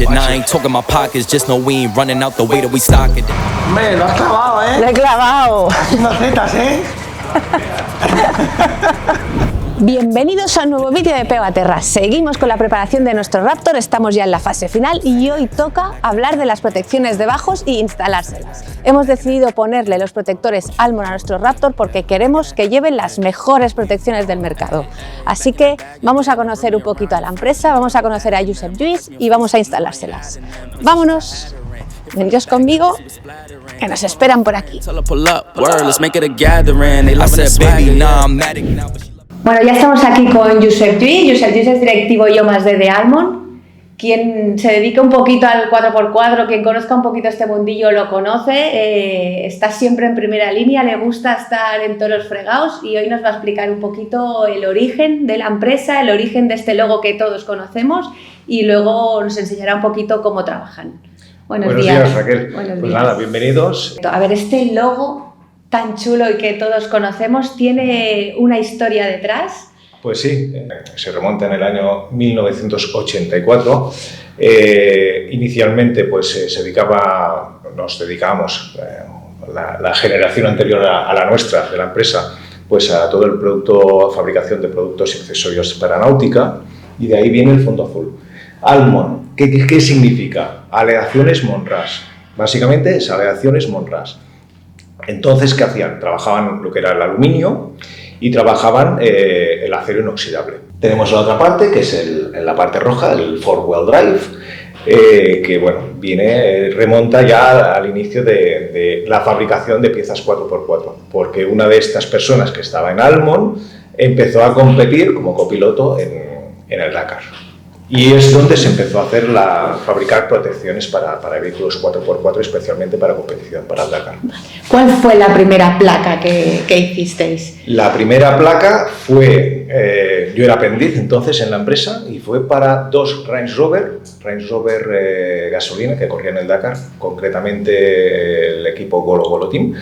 And I ain't talking my pockets, just know we ain't running out the way that we stock it. Hombre, lo has clavado, ¿eh? Lo he clavado. Haciendo zetas, ¿eh? Bienvenidos a un nuevo vídeo de Pego a Terra. Seguimos con la preparación de nuestro Raptor, estamos ya en la fase final y hoy toca hablar de las protecciones de bajos e instalárselas. Hemos decidido ponerle los protectores Almon a nuestro Raptor porque queremos que lleven las mejores protecciones del mercado. Así que vamos a conocer un poquito a la empresa, vamos a conocer a Josep Lluís y vamos a instalárselas. ¡Vámonos! Venidos conmigo, que nos esperan por aquí. Bueno, ya estamos aquí con Josep Lluís. Josep Lluís es directivo I+D de Almon, quien se dedica un poquito al 4x4, quien conozca un poquito este mundillo lo conoce, está siempre en primera línea, le gusta estar en todos los fregados y hoy nos va a explicar un poquito el origen de la empresa, el origen de este logo que todos conocemos y luego nos enseñará un poquito cómo trabajan. Buenos días, Raquel. Buenos pues días. Nada, bienvenidos. A ver, este logo tan chulo y que todos conocemos, ¿tiene una historia detrás? Pues sí, se remonta en el año 1984. Inicialmente pues nos dedicábamos, la generación anterior a la nuestra, de la empresa, pues a todo el producto, fabricación de productos y accesorios para náutica, y de ahí viene el fondo azul. Almon, ¿qué significa? Aleaciones Monraz. Básicamente es aleaciones Monraz. Entonces, ¿qué hacían? Trabajaban lo que era el aluminio y trabajaban el acero inoxidable. Tenemos la otra parte, que es en la parte roja, el four-wheel drive, que bueno, remonta ya al inicio de la fabricación de piezas 4x4, porque una de estas personas que estaba en Almon empezó a competir como copiloto en el Dakar. Y es donde se empezó a fabricar protecciones para vehículos 4x4, especialmente para competición, para el Dakar. ¿Cuál fue la primera placa que hicisteis? La primera placa fue, yo era aprendiz entonces en la empresa, y fue para dos Range Rover gasolina que corrían el Dakar, concretamente el equipo Golo Team.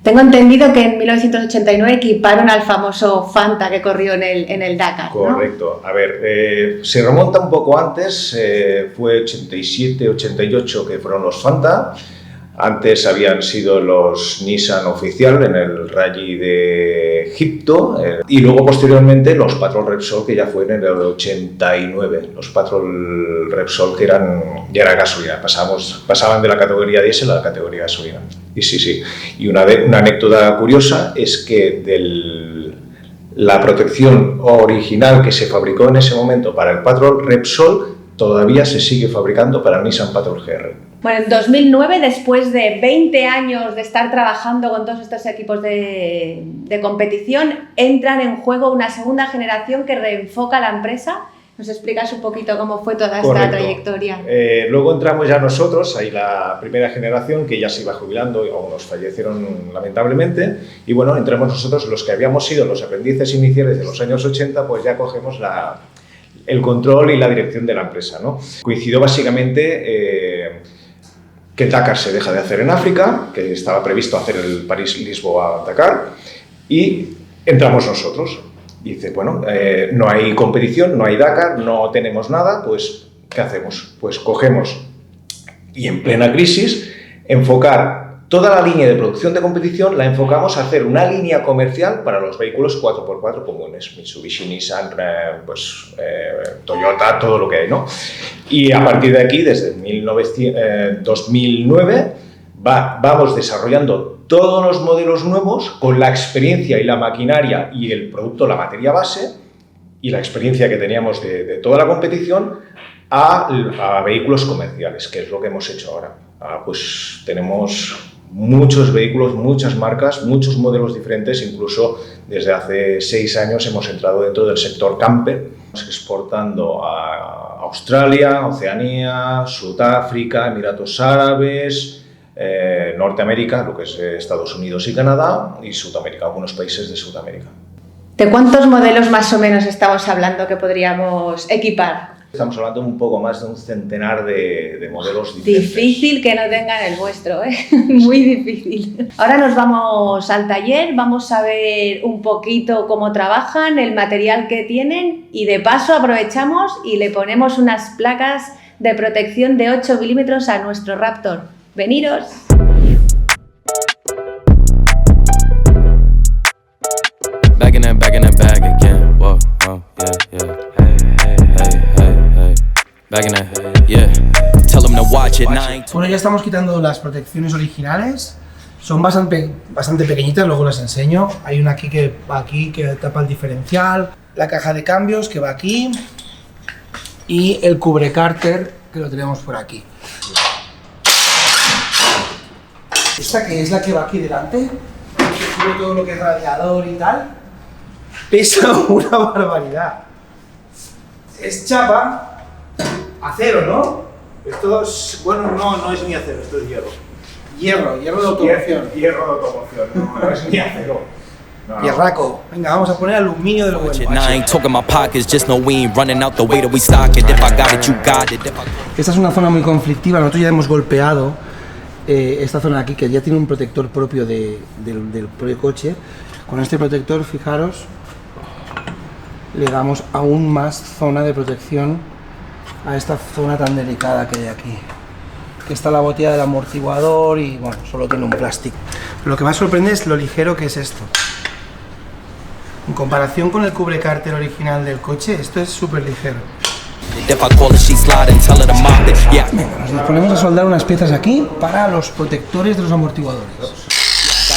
Tengo entendido que en 1989 equiparon al famoso Fanta que corrió en el Dakar, ¿no? Correcto. A ver, se remonta un poco antes, fue 87, 88 que fueron los Fanta. Antes habían sido los Nissan oficial en el Rally de Egipto, y luego posteriormente los Patrol Repsol, que ya fue en el 89. Los Patrol Repsol que ya era gasolina, pasaban de la categoría diésel a la categoría gasolina. Y sí. Y una anécdota curiosa es que la protección original que se fabricó en ese momento para el Patrol Repsol todavía se sigue fabricando para el Nissan Patrol GR. Bueno, en 2009, después de 20 años de estar trabajando con todos estos equipos de competición, entran en juego una segunda generación que reenfoca la empresa. ¿Nos explicas un poquito cómo fue toda esta trayectoria? Luego entramos ya nosotros, ahí la primera generación que ya se iba jubilando, o nos fallecieron lamentablemente, y bueno, entramos nosotros, los que habíamos sido los aprendices iniciales de los años 80, pues ya cogemos el control y la dirección de la empresa, ¿no? Coincidió básicamente que el Dakar se deja de hacer en África, que estaba previsto hacer el París-Lisboa-Dakar, y entramos nosotros. Y dice, bueno, no hay competición, no hay Dakar, no tenemos nada, pues, ¿qué hacemos? Pues cogemos, y en plena crisis, enfocar toda la línea de producción de competición, la enfocamos a hacer una línea comercial para los vehículos 4x4 comunes, Mitsubishi, Nissan, Toyota, todo lo que hay, ¿no? Y a partir de aquí, desde 2009, vamos desarrollando todos los modelos nuevos con la experiencia y la maquinaria y el producto, la materia base y la experiencia que teníamos de toda la competición a vehículos comerciales, que es lo que hemos hecho ahora. Pues tenemos muchos vehículos, muchas marcas, muchos modelos diferentes, incluso desde hace 6 años hemos entrado dentro del sector camper, exportando a Australia, Oceanía, Sudáfrica, Emiratos Árabes, Norteamérica, lo que es Estados Unidos y Canadá, y Sudamérica, algunos países de Sudamérica. ¿De cuántos modelos más o menos estamos hablando que podríamos equipar? Estamos hablando un poco más de un centenar de modelos diferentes. Difícil que no tengan el vuestro, ¿eh? Muy difícil. Ahora nos vamos al taller, vamos a ver un poquito cómo trabajan, el material que tienen y de paso aprovechamos y le ponemos unas placas de protección de 8 milímetros a nuestro Raptor. ¡Veniros! Back in that bag again. Whoa, whoa, yeah. Hey. Back in that, yeah. Tell them to watch it. Bueno, ya estamos quitando las protecciones originales. Son bastante pequeñitas, luego las enseño. Hay una aquí que va aquí, que tapa el diferencial. La caja de cambios que va aquí. Y el cubrecárter que lo tenemos por aquí. Esta que es la que va aquí delante, que cubre todo lo que es radiador y tal, pesa una barbaridad. Es chapa, acero, ¿no? Esto es, bueno, no es ni acero, esto es hierro. Hierro de automoción. Hierro de automoción, no es ni acero. Hierraco. Venga, vamos a poner aluminio de lo bueno. And I ain't talking my pockets, just know we ain't running out the way that we stock it. If I got it, you got it. Esta es una zona muy conflictiva, nosotros ya hemos golpeado esta zona de aquí, que ya tiene un protector propio del propio coche. Con este protector, fijaros, le damos aún más zona de protección a esta zona tan delicada que hay aquí. Que está la botella del amortiguador y bueno, solo tiene un plástico. Lo que más sorprende es lo ligero que es esto. En comparación con el cubrecárter original del coche, esto es súper ligero. Nos ponemos a soldar unas piezas aquí para los protectores de los amortiguadores.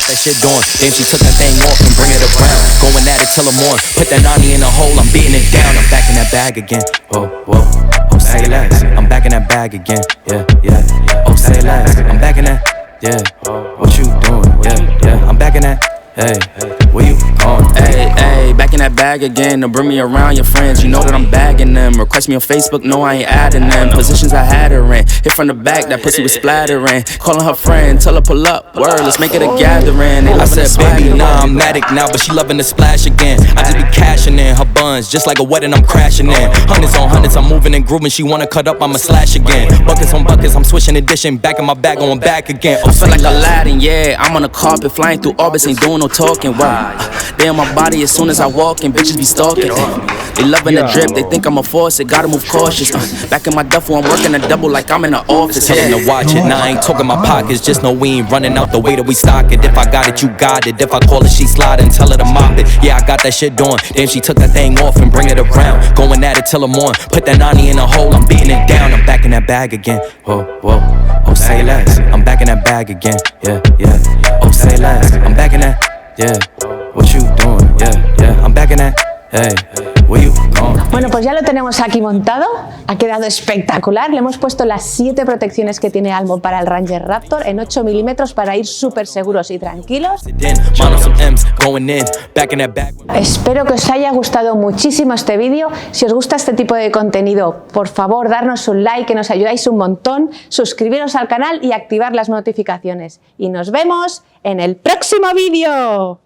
That shit doing. Then she took that thing off and bring it around. Going at it till I'm on. Put that 90 in the hole, I'm beating it down. I'm back in that bag again. Whoa. Oh, say less. I'm back in that bag again. Yeah. Oh, say less. I'm back in that. Yeah. What you doing? Yeah. I'm back in that. Hey, where you going? Hey, back in that bag again. To bring me around your friends. You know that I'm bagging them. Request me on Facebook, no, I ain't adding them. Positions I had her in. Hit from the back, that pussy was splattering. Calling her friend, tell her pull up. Word, let's make it a gathering. I said, baby, nah, I'm addict now, but she loving the splash again. I just be cashing in her buns, just like a wedding, I'm crashing in. Hundreds on hundreds, I'm moving and grooving. She wanna cut up, I'ma slash again. Buckets on buckets, I'm switching edition. Back in my bag, going back again. I feel like Aladdin, yeah. I'm on the carpet, flying through orbits, ain't doing no talking. Wow. They on my body as soon as I walk and bitches be stalking. They loving the drip, they think I'm a force, it gotta move cautious. Back in my duffel, I'm working a double like I'm in the office. Tell them to watch it, now I ain't talking my pockets. Just know we ain't running out the way that we stock it. If I got it, you got it. If I call it, she slide and tell her to mop it. Yeah, I got that shit doing. Then she took that thing off and bring it around. Going at it till I'm on. Put that 90 in the hole, I'm beating it down. I'm back in that bag again. Whoa. Oh, say less. I'm back in that bag again. Yeah. Oh, say less. I'm back in that. Yeah, what you doing? Yeah, I'm back in that. Hey, where you going? Bueno, pues ya lo tenemos aquí montado, ha quedado espectacular. Le hemos puesto las 7 protecciones que tiene Almo para el Ranger Raptor en 8 milímetros para ir súper seguros y tranquilos. Espero que os haya gustado muchísimo este vídeo. Si os gusta este tipo de contenido, por favor, darnos un like, que nos ayudáis un montón, suscribiros al canal y activar las notificaciones. Y nos vemos en el próximo vídeo.